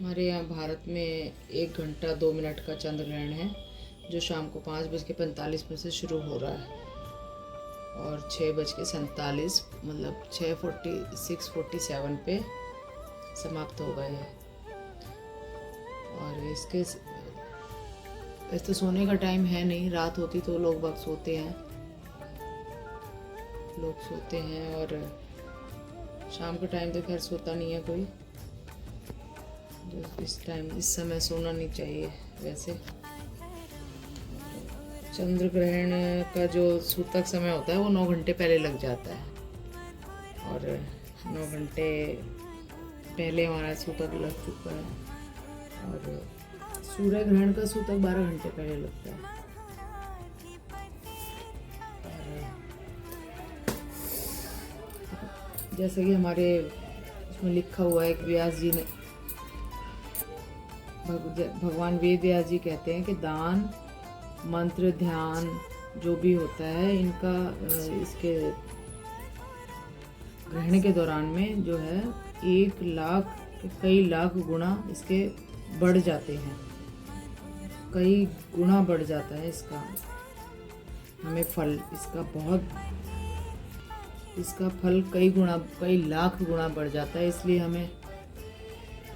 हमारे यहाँ भारत में 1 घंटा 2 मिनट का चंद्र ग्रहण है, जो शाम को 5:45 से शुरू हो रहा है और 6:47 मतलब 6:47 पे समाप्त हो गए हैं। और इसके वैसे तो सोने का टाइम है नहीं, रात होती तो लोग वक्त सोते हैं, और शाम का टाइम तो खैर सोता नहीं है कोई। इस समय सोना नहीं चाहिए। वैसे चंद्र ग्रहण का जो सूतक समय होता है वो 9 घंटे पहले लग जाता है, और 9 घंटे पहले हमारा सूतक लग चुका है। और सूर्य ग्रहण का सूतक 12 घंटे पहले लगता है। और जैसे कि हमारे उसमें लिखा हुआ है कि व्यास जी ने, भगवान वेद व्यास जी कहते हैं कि दान, मंत्र, ध्यान जो भी होता है इनका इसके ग्रहण के दौरान में जो है 1 लाख कई लाख गुना इसके बढ़ जाते हैं, कई गुना बढ़ जाता है इसका हमें फल, इसका फल कई लाख गुना बढ़ जाता है। इसलिए हमें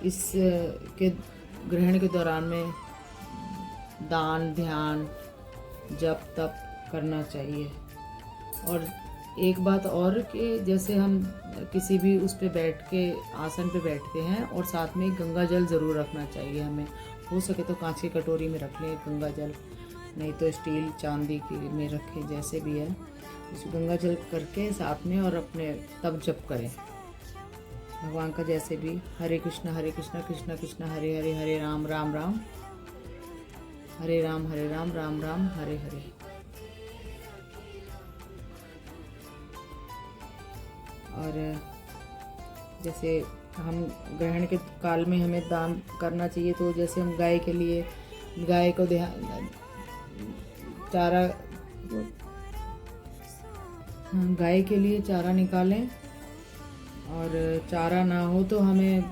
इस के ग्रहण के दौरान में दान, ध्यान, जप तप करना चाहिए। और एक बात और कि जैसे हम किसी भी उस पे बैठ के आसन पे बैठते हैं और साथ में गंगा जल ज़रूर रखना चाहिए हमें। हो सके तो कांच की कटोरी में रख लें गंगा जल, नहीं तो स्टील चांदी की में रखें, जैसे भी है उस गंगा जल करके साथ में, और अपने तब जप करें भगवान का। जैसे भी हरे कृष्णा कृष्णा कृष्णा हरे हरे, हरे राम राम राम हरे राम, राम राम हरे हरे। और जैसे हम ग्रहण के काल में हमें दान करना चाहिए, तो जैसे हम गाय को गाय के लिए चारा निकालें, और चारा ना हो तो हमें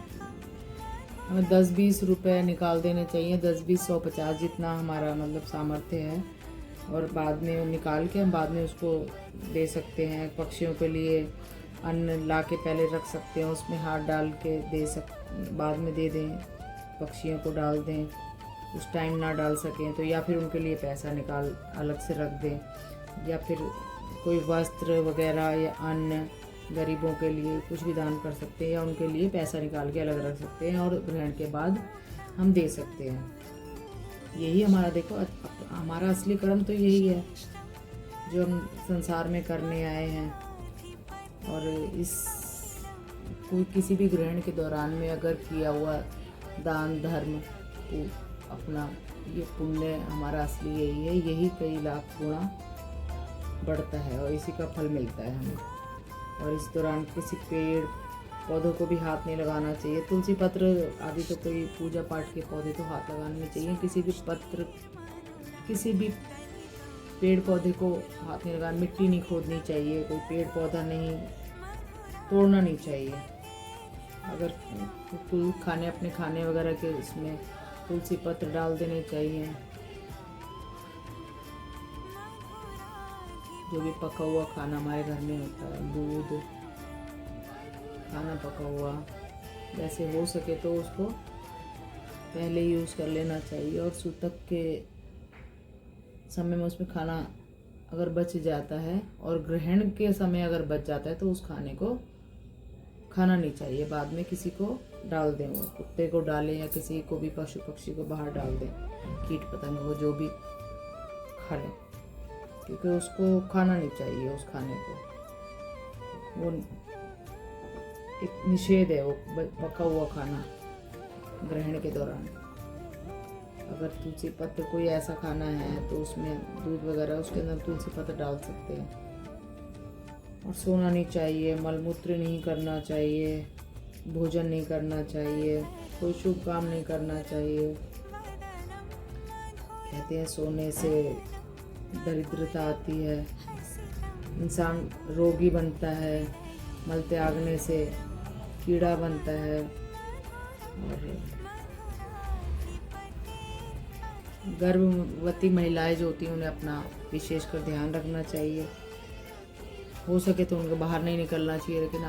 10-20 रुपए निकाल देने चाहिए, 10-20 100-50 जितना हमारा मतलब सामर्थ्य है। और बाद में निकाल के हम बाद में उसको दे सकते हैं। पक्षियों के लिए अन्न ला के पहले रख सकते हैं, उसमें हाथ डाल के बाद में दे दें, पक्षियों को डाल दें। उस टाइम ना डाल सकें तो या फिर उनके लिए पैसा निकाल अलग से रख दें, या फिर कोई वस्त्र वगैरह या अन्न गरीबों के लिए कुछ भी दान कर सकते हैं, या उनके लिए पैसा निकाल के अलग रख सकते हैं और ग्रहण के बाद हम दे सकते हैं। यही हमारा, देखो हमारा असली कर्म तो यही है जो हम संसार में करने आए हैं। और कोई किसी भी ग्रहण के दौरान में अगर किया हुआ दान धर्म तो अपना ये पुण्य हमारा असली यही है, यही कई लाख गुना बढ़ता है और इसी का फल मिलता है हमें। और इस दौरान किसी पेड़ पौधों को भी हाथ नहीं लगाना चाहिए। तुलसी पत्र आदि तो कोई पूजा पाठ के पौधे तो हाथ लगाने नहीं चाहिए। किसी भी पेड़ पौधे को हाथ नहीं लगाना, मिट्टी नहीं खोदनी चाहिए, कोई पेड़ पौधा नहीं तोड़ना नहीं चाहिए। अगर अपने खाने वगैरह के उसमें तुलसी पत्र डाल देने चाहिए। जो भी पका हुआ खाना हमारे घर में होता है, दूध, खाना पका हुआ, जैसे हो सके तो उसको पहले यूज़ कर लेना चाहिए। और सूतक के समय में उसमें खाना अगर बच जाता है और ग्रहण के समय अगर बच जाता है तो उस खाने को खाना नहीं चाहिए, बाद में किसी को डाल दें, वो कुत्ते को डालें या किसी को भी पशु पक्षी को बाहर डाल दें, कीट पतंग को जो भी खा लें, क्योंकि उसको खाना नहीं चाहिए। उस खाने को वो एक निषेध है, वो पका हुआ खाना ग्रहण के दौरान। अगर तुलसी पत्र कोई ऐसा खाना है तो उसमें दूध वगैरह उसके अंदर तुलसी पत्र डाल सकते हैं। और सोना नहीं चाहिए, मलमूत्र नहीं करना चाहिए, भोजन नहीं करना चाहिए, कोई शुभ काम नहीं करना चाहिए। कहते हैं सोने से दरिद्रता आती है, इंसान रोगी बनता है, मल त्यागने से कीड़ा बनता है, और गर्भवती महिलाएं जो होती हैं उन्हें अपना विशेषकर ध्यान रखना चाहिए। हो सके तो उनको बाहर नहीं निकलना चाहिए, लेकिन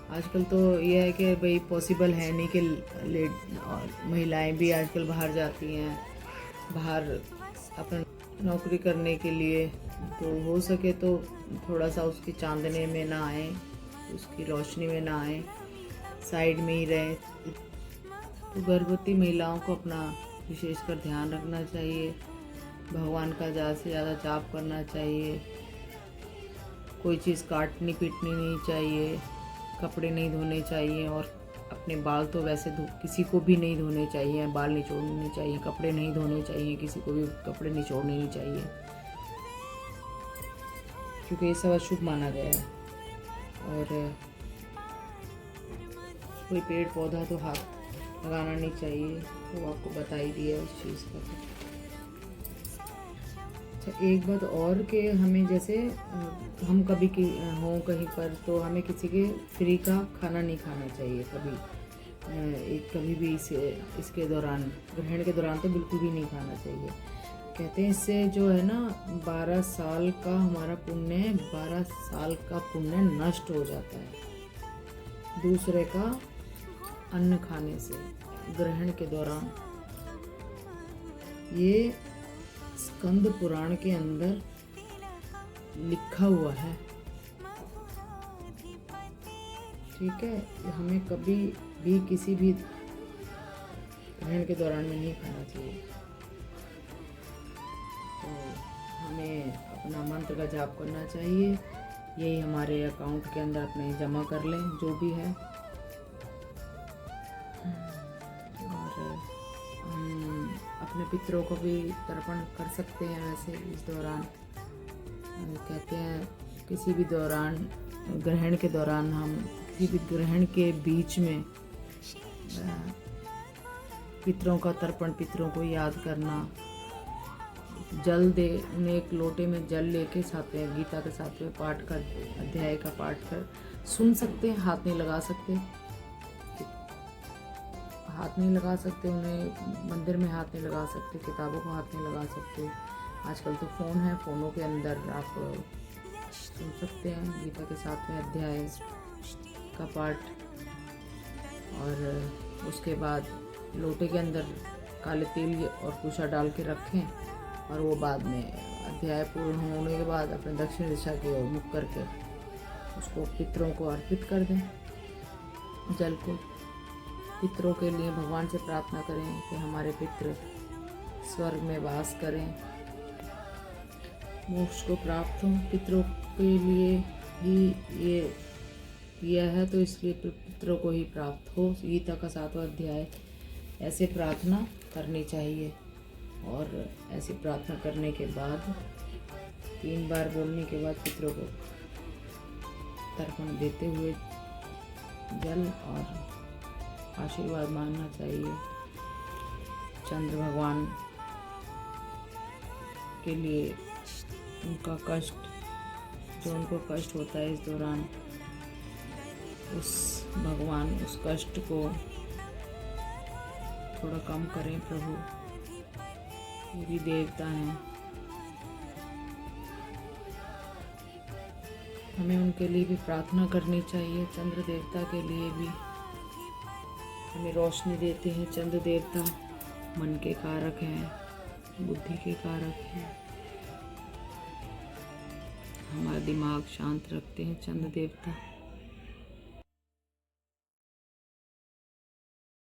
आजकल तो यह है कि भाई पॉसिबल है नहीं कि महिलाएं भी आजकल बाहर जाती हैं, बाहर अपना नौकरी करने के लिए। तो हो सके तो थोड़ा सा उसकी चांदने में ना आए, उसकी रोशनी में ना आए, साइड में ही रहे। तो गर्भवती महिलाओं को अपना विशेषकर ध्यान रखना चाहिए, भगवान का ज़्यादा से ज़्यादा जाप करना चाहिए, कोई चीज़ काटनी पीटनी नहीं चाहिए, कपड़े नहीं धोने चाहिए, और अपने बाल तो वैसे किसी को भी नहीं धोने चाहिए, बाल निचोड़ने नहीं चाहिए, कपड़े नहीं धोने चाहिए, किसी को भी कपड़े निचोड़ने नहीं चाहिए, क्योंकि ये सब अशुभ माना गया है। और कोई पेड़ पौधा तो हाथ लगाना नहीं चाहिए, तो आपको बता ही दिया उस चीज़ का। अच्छा, एक बात और कि हमें जैसे हम कभी हों कहीं पर, तो हमें किसी के फ्री का खाना नहीं खाना चाहिए कभी भी इसके दौरान, ग्रहण के दौरान तो बिल्कुल भी नहीं खाना चाहिए। कहते हैं इससे जो है ना 12 साल का हमारा पुण्य, 12 साल का पुण्य नष्ट हो जाता है दूसरे का अन्न खाने से ग्रहण के दौरान। ये स्कंद पुराण के अंदर लिखा हुआ है, ठीक है। हमें कभी भी किसी भी ग्रहण के दौरान में नहीं खाना चाहिए। तो हमें अपना मंत्र का जाप करना चाहिए, यही हमारे अकाउंट के अंदर अपने जमा कर लें जो भी है। और हम अपने पितरों को भी तर्पण कर सकते हैं वैसे इस दौरान। कहते हैं किसी भी दौरान, ग्रहण के दौरान, हम किसी भी ग्रहण के बीच में पितरों का तर्पण, पितरों को याद करना, जल दे उन्हें, एक लोटे में जल लेके सातवें गीता के 7वें पाठ का अध्याय का पाठ कर सुन सकते हैं। हाथ नहीं लगा सकते, उन्हें मंदिर में हाथ नहीं लगा सकते, किताबों को हाथ नहीं लगा सकते। आजकल तो फ़ोन है, फ़ोनों के अंदर आप सुन सकते हैं गीता के 7वें अध्याय का पाठ। और उसके बाद लोटे के अंदर काले तिल और कुशा डाल के रखें, और वो बाद में अध्याय पूर्ण होने के बाद अपने दक्षिण दिशा की ओर मुख करके उसको पितरों को अर्पित कर दें। जल को पितरों के लिए भगवान से प्रार्थना करें कि हमारे पितृ स्वर्ग में वास करें, मोक्ष को प्राप्त हो। पितरों के लिए ही ये किया है, तो इसलिए पितरों को ही प्राप्त हो। गीता का 7वां अध्याय ऐसे प्रार्थना करनी चाहिए। और ऐसी प्रार्थना करने के बाद 3 बार बोलने के बाद पितरों को तर्पण देते हुए जल और आशीर्वाद मांगना चाहिए। चंद्र भगवान के लिए उनका कष्ट, जो उनको कष्ट होता है इस दौरान, भगवान उस कष्ट को थोड़ा कम करें प्रभु। ये भी देवता हैं, हमें उनके लिए भी प्रार्थना करनी चाहिए। चंद्र देवता के लिए भी हमें रोशनी देते हैं। चंद्र देवता मन के कारक हैं, बुद्धि के कारक हैं, हमारा दिमाग शांत रखते हैं चंद्र देवता।